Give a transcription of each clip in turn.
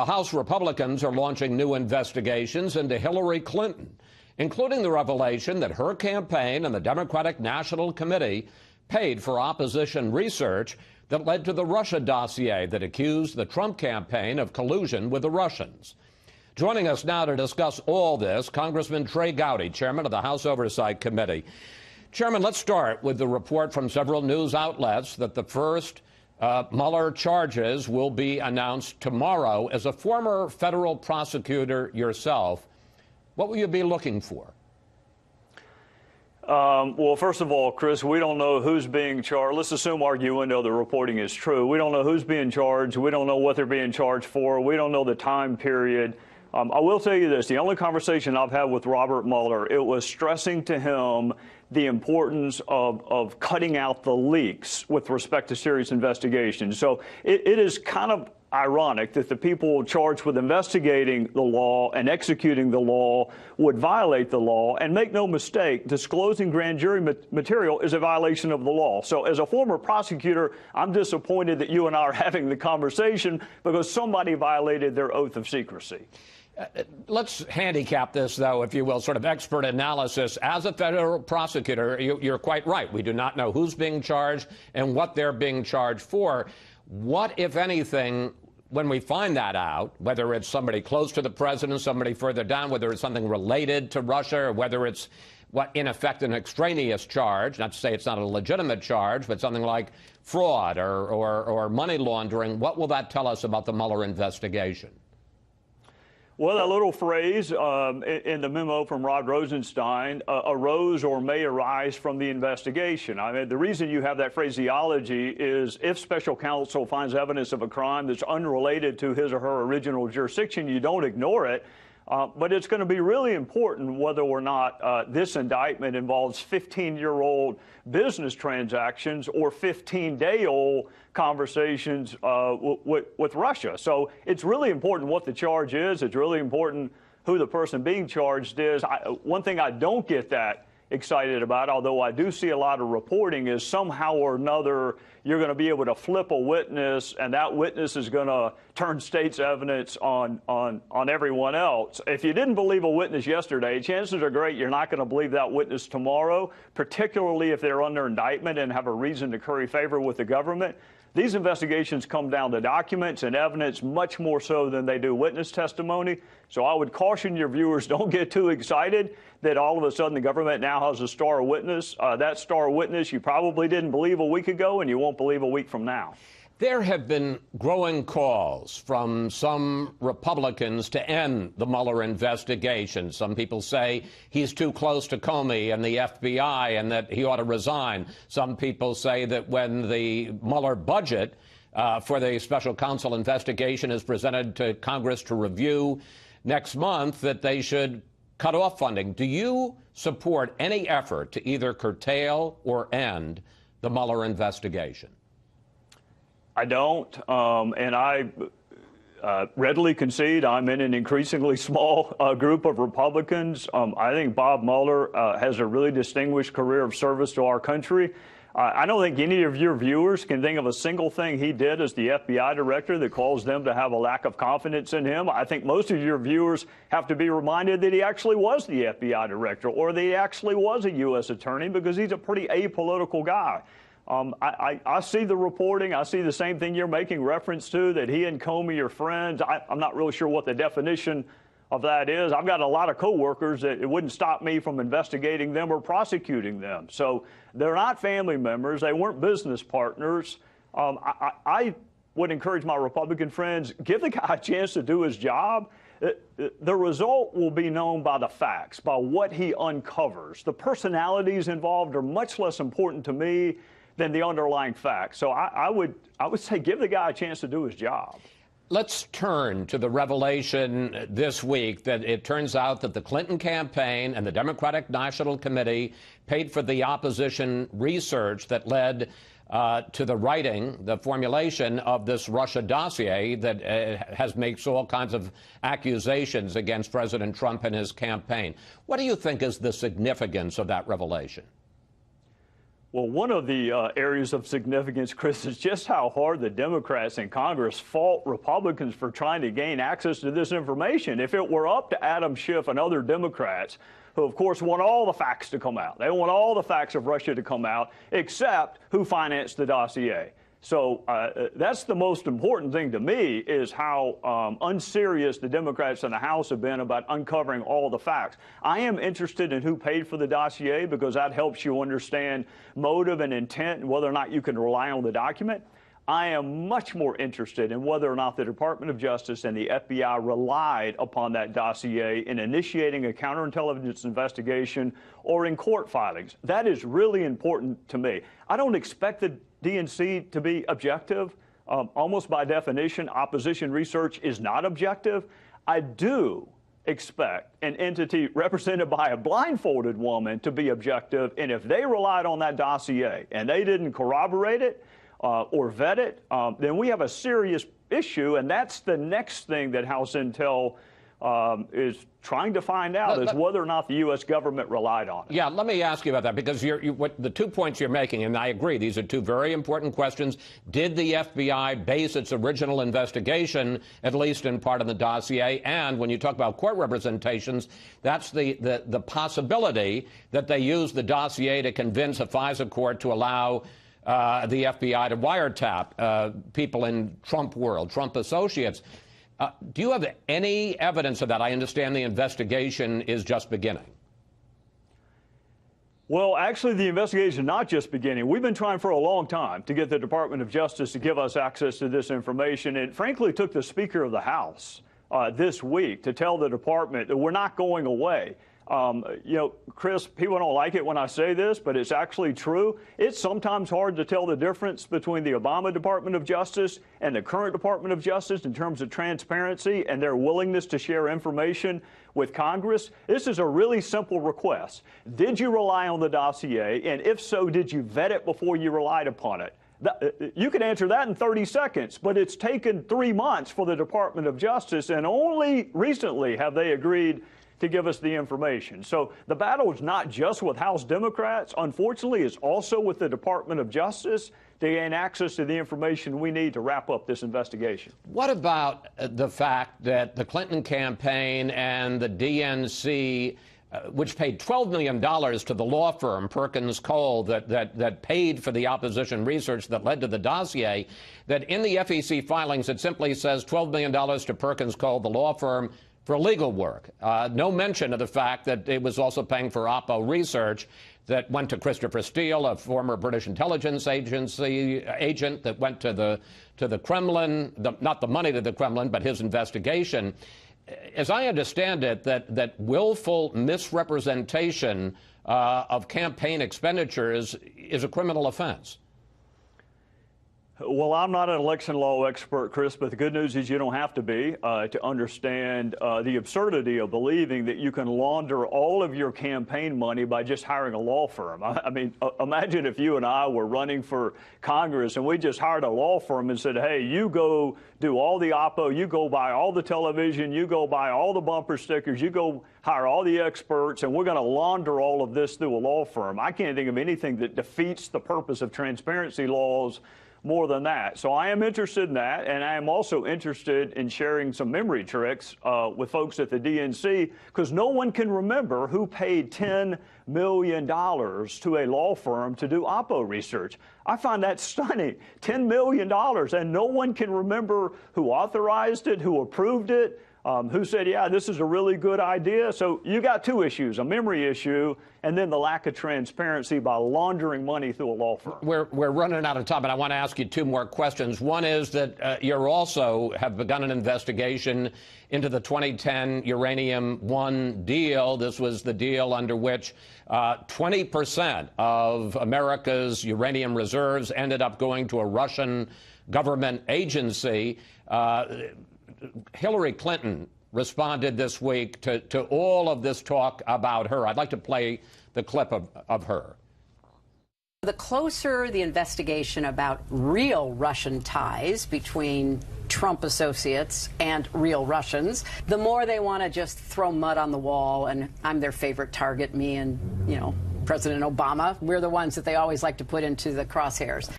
House Republicans are launching new investigations into Hillary Clinton, including the revelation that her campaign and the Democratic National Committee paid for opposition research that led to the Russia dossier that accused the Trump campaign of collusion with the Russians. Joining us now to discuss all this, Congressman Trey Gowdy, chairman of the House Oversight Committee. Chairman, let's start with the report from several news outlets that the first Mueller charges will be announced tomorrow. As a former federal prosecutor yourself, what will you be looking for? Well, first of all, Chris, we don't know who's being charged. Let's assume arguendo the reporting is true. We don't know who's being charged. We don't know what they're being charged for. We don't know the time period. I will tell you this. The only conversation I've had with Robert Mueller, it was stressing to him the importance of cutting out the leaks with respect to serious investigations. So it is kind of ironic that the people charged with investigating the law and executing the law would violate the law. And make no mistake, disclosing grand jury material is a violation of the law. So as a former prosecutor, I'm disappointed that you and I are having the conversation because somebody violated their oath of secrecy. Let's handicap this, though, if you will, sort of expert analysis. As a federal prosecutor, you're quite right. We do not know who's being charged and what they're being charged for. What, if anything, when we find that out, whether it's somebody close to the president, somebody further down, whether it's something related to Russia, or whether it's, what, in effect, an extraneous charge, not to say it's not a legitimate charge, but something like fraud or money laundering, what will that tell us about the Mueller investigation? Well, that little phrase in the memo from Rod Rosenstein, arose or may arise from the investigation. I mean, the reason you have that phraseology is if special counsel finds evidence of a crime that's unrelated to his or her original jurisdiction, you don't ignore it. But it's going to be really important whether or not this indictment involves 15-year-old business transactions or 15-day-old conversations with Russia. So it's really important what the charge is. It's really important who the person being charged is. One thing I don't get that excited about, although I do see a lot of reporting, is somehow or another you're going to be able to flip a witness, and that witness is going to turn state's evidence on everyone else. If you didn't believe a witness yesterday, chances are great you're not going to believe that witness tomorrow, particularly if they're under indictment and have a reason to curry favor with the government. These investigations come down to documents and evidence much more so than they do witness testimony. So I would caution your viewers, don't get too excited that all of a sudden the government now has a star witness. That star witness you probably didn't believe a week ago, and you won't believe a week from now. There have been growing calls from some Republicans to end the Mueller investigation. Some people say he's too close to Comey and the FBI and that he ought to resign. Some people say that when the Mueller budget for the special counsel investigation is presented to Congress to review next month, that they should cut off funding. Do you support any effort to either curtail or end the Mueller investigation? I don't, and I readily concede I'm in an increasingly small group of Republicans. I think Bob Mueller has a really distinguished career of service to our country. I don't think any of your viewers can think of a single thing he did as the FBI director that caused them to have a lack of confidence in him. I think most of your viewers have to be reminded that he actually was the FBI director or that he actually was a U.S. attorney, because he's a pretty apolitical guy. I see the reporting. I see the same thing you're making reference to, that he and Comey are friends. I'm not really sure what the definition of that is. I've got a lot of coworkers that it wouldn't stop me from investigating them or prosecuting them. So they're not family members. They weren't business partners. I would encourage my Republican friends, give the guy a chance to do his job. The result will be known by the facts, by what he uncovers. The personalities involved are much less important to me than the underlying facts. So I would say give the guy a chance to do his job. Let's turn to the revelation this week that it turns out that the Clinton campaign and the Democratic National Committee paid for the opposition research that led to the writing, the formulation of this Russia dossier that makes all kinds of accusations against President Trump and his campaign. What do you think is the significance of that revelation? Well, one of the areas of significance, Chris, is just how hard the Democrats in Congress fought Republicans for trying to gain access to this information. If it were up to Adam Schiff and other Democrats, who, of course, want all the facts to come out, they want all the facts of Russia to come out, except who financed the dossier. So that's the most important thing to me, is how unserious the Democrats in the House have been about uncovering all the facts. I am interested in who paid for the dossier, because that helps you understand motive and intent and whether or not you can rely on the document. I am much more interested in whether or not the Department of Justice and the FBI relied upon that dossier in initiating a counterintelligence investigation or in court filings. That is really important to me. I don't expect the DNC to be objective. Almost by definition, opposition research is not objective. I do expect an entity represented by a blindfolded woman to be objective, and if they relied on that dossier and they didn't corroborate it or vet it, then we have a serious issue, and that's the next thing that House Intel is trying to find out, is whether or not the U.S. government relied on it. Yeah, let me ask you about that, because what the 2 points you're making, and I agree, these are two very important questions. Did the FBI base its original investigation, at least in part, on the dossier? And when you talk about court representations, that's the possibility that they used the dossier to convince a FISA court to allow the FBI to wiretap people in Trump world, Trump associates. Do you have any evidence of that? I understand the investigation is just beginning. Well, actually, the investigation is not just beginning. We've been trying for a long time to get the Department of Justice to give us access to this information. It frankly took the Speaker of the House this week to tell the department that we're not going away. You know, Chris, people don't like it when I say this, but it's actually true. It's sometimes hard to tell the difference between the Obama Department of Justice and the current Department of Justice in terms of transparency and their willingness to share information with Congress. This is a really simple request. Did you rely on the dossier? And if so, did you vet it before you relied upon it? You can answer that in 30 seconds, but it's taken 3 months for the Department of Justice, and only recently have they agreed to give us the information. So the battle is not just with House Democrats. Unfortunately, it's also with the Department of Justice to gain access to the information we need to wrap up this investigation. What about the fact that the Clinton campaign and the DNC, which paid $12 million to the law firm Perkins Cole that paid for the opposition research that led to the dossier, that in the FEC filings it simply says $12 million to Perkins Cole, the law firm, for legal work. No mention of the fact that it was also paying for Oppo research that went to Christopher Steele, a former British intelligence agency agent that went to the Kremlin, not the money to the Kremlin, but his investigation. As I understand it, that willful misrepresentation of campaign expenditures is a criminal offense. Well, I'm not an election law expert, Chris, but the good news is you don't have to be to understand the absurdity of believing that you can launder all of your campaign money by just hiring a law firm. I mean, imagine if you and I were running for Congress and we just hired a law firm and said, hey, you go do all the Oppo, you go buy all the television, you go buy all the bumper stickers, you go hire all the experts, and we're going to launder all of this through a law firm. I can't think of anything that defeats the purpose of transparency laws more than that. So I am interested in that, and I am also interested in sharing some memory tricks with folks at the DNC, because no one can remember who paid $10 million to a law firm to do Oppo research. I find that stunning. $10 million, and no one can remember who authorized it, who approved it, who said, yeah, this is a really good idea. So you got two issues, a memory issue and then the lack of transparency by laundering money through a law firm. We're running out of time, and I want to ask you two more questions. One is that you also have begun an investigation into the 2010 Uranium One deal. This was the deal under which 20% of America's uranium reserves ended up going to a Russian government agency. Hillary Clinton responded this week to all of this talk about her. I'd like to play the clip of her. The closer the investigation about real Russian ties between Trump associates and real Russians, the more they want to just throw mud on the wall, and I'm their favorite target, me and, President Obama. We're the ones that they always like to put into the crosshairs.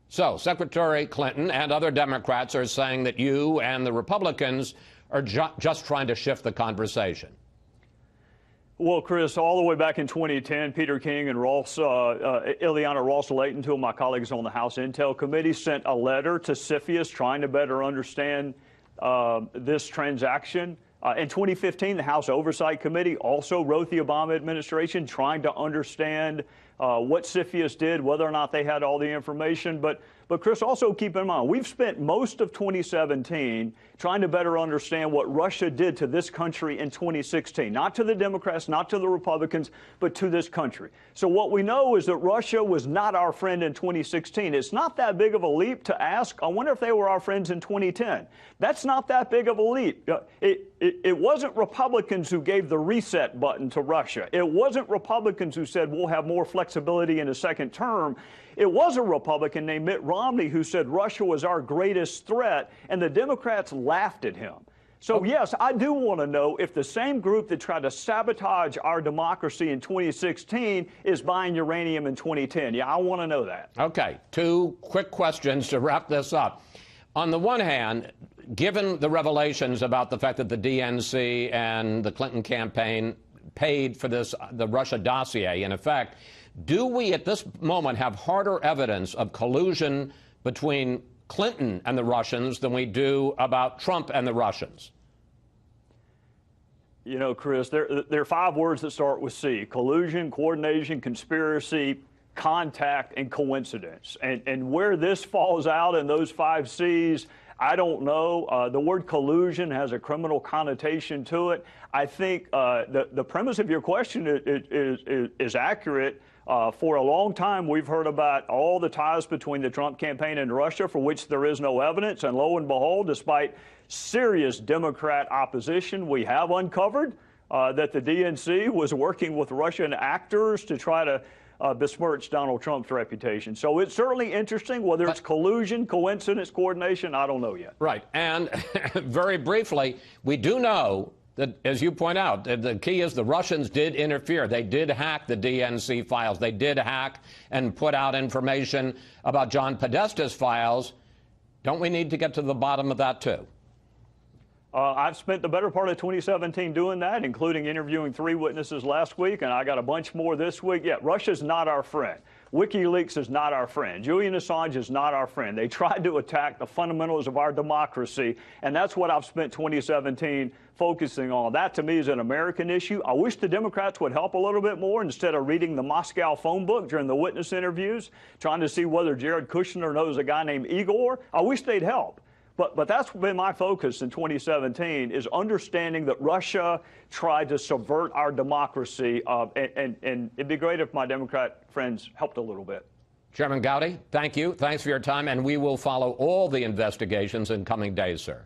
So Secretary Clinton and other Democrats are saying that you and the Republicans are just trying to shift the conversation. Well, Chris, all the way back in 2010, Peter King and Ileana Ross-Layton, two of my colleagues on the House Intel Committee, sent a letter to CFIUS trying to better understand this transaction. In 2015, the House Oversight Committee also wrote the Obama administration trying to understand what CFIUS did, whether or not they had all the information. But Chris, also keep in mind, we've spent most of 2017 trying to better understand what Russia did to this country in 2016, not to the Democrats, not to the Republicans, but to this country. So what we know is that Russia was not our friend in 2016. It's not that big of a leap to ask, I wonder if they were our friends in 2010. That's not that big of a leap. It wasn't Republicans who gave the reset button to Russia. It wasn't Republicans who said we'll have more flexibility in a second term. It was a Republican named Mitt Romney who said Russia was our greatest threat, and the Democrats laughed at him. So, yes, I do want to know if the same group that tried to sabotage our democracy in 2016 is buying uranium in 2010. Yeah, I want to know that. Okay, two quick questions to wrap this up. On the one hand, given the revelations about the fact that the DNC and the Clinton campaign paid for the Russia dossier, in effect, do we at this moment have harder evidence of collusion between Clinton and the Russians than we do about Trump and the Russians? You know, Chris, there are 5 words that start with C: collusion, coordination, conspiracy, contact, and coincidence. And where this falls out in those 5 C's, I don't know. The word collusion has a criminal connotation to it. I think the premise of your question is accurate. For a long time, we've heard about all the ties between the Trump campaign and Russia, for which there is no evidence. And lo and behold, despite serious Democrat opposition, we have uncovered that the DNC was working with Russian actors to try to besmirch Donald Trump's reputation. So it's certainly interesting. Whether it's collusion, coincidence, coordination, I don't know yet. Right. And very briefly, we do know that, as you point out, the key is the Russians did interfere. They did hack the DNC files. They did hack and put out information about John Podesta's files. Don't we need to get to the bottom of that, too? I've spent the better part of 2017 doing that, including interviewing 3 witnesses last week, and I got a bunch more this week. Yeah, Russia's not our friend. WikiLeaks is not our friend. Julian Assange is not our friend. They tried to attack the fundamentals of our democracy, and that's what I've spent 2017 focusing on. That, to me, is an American issue. I wish the Democrats would help a little bit more instead of reading the Moscow phone book during the witness interviews, trying to see whether Jared Kushner knows a guy named Igor. I wish they'd help. But that's been my focus in 2017, is understanding that Russia tried to subvert our democracy, and it'd be great if my Democrat friends helped a little bit. Chairman Gowdy, thank you. Thanks for your time, and we will follow all the investigations in coming days, sir.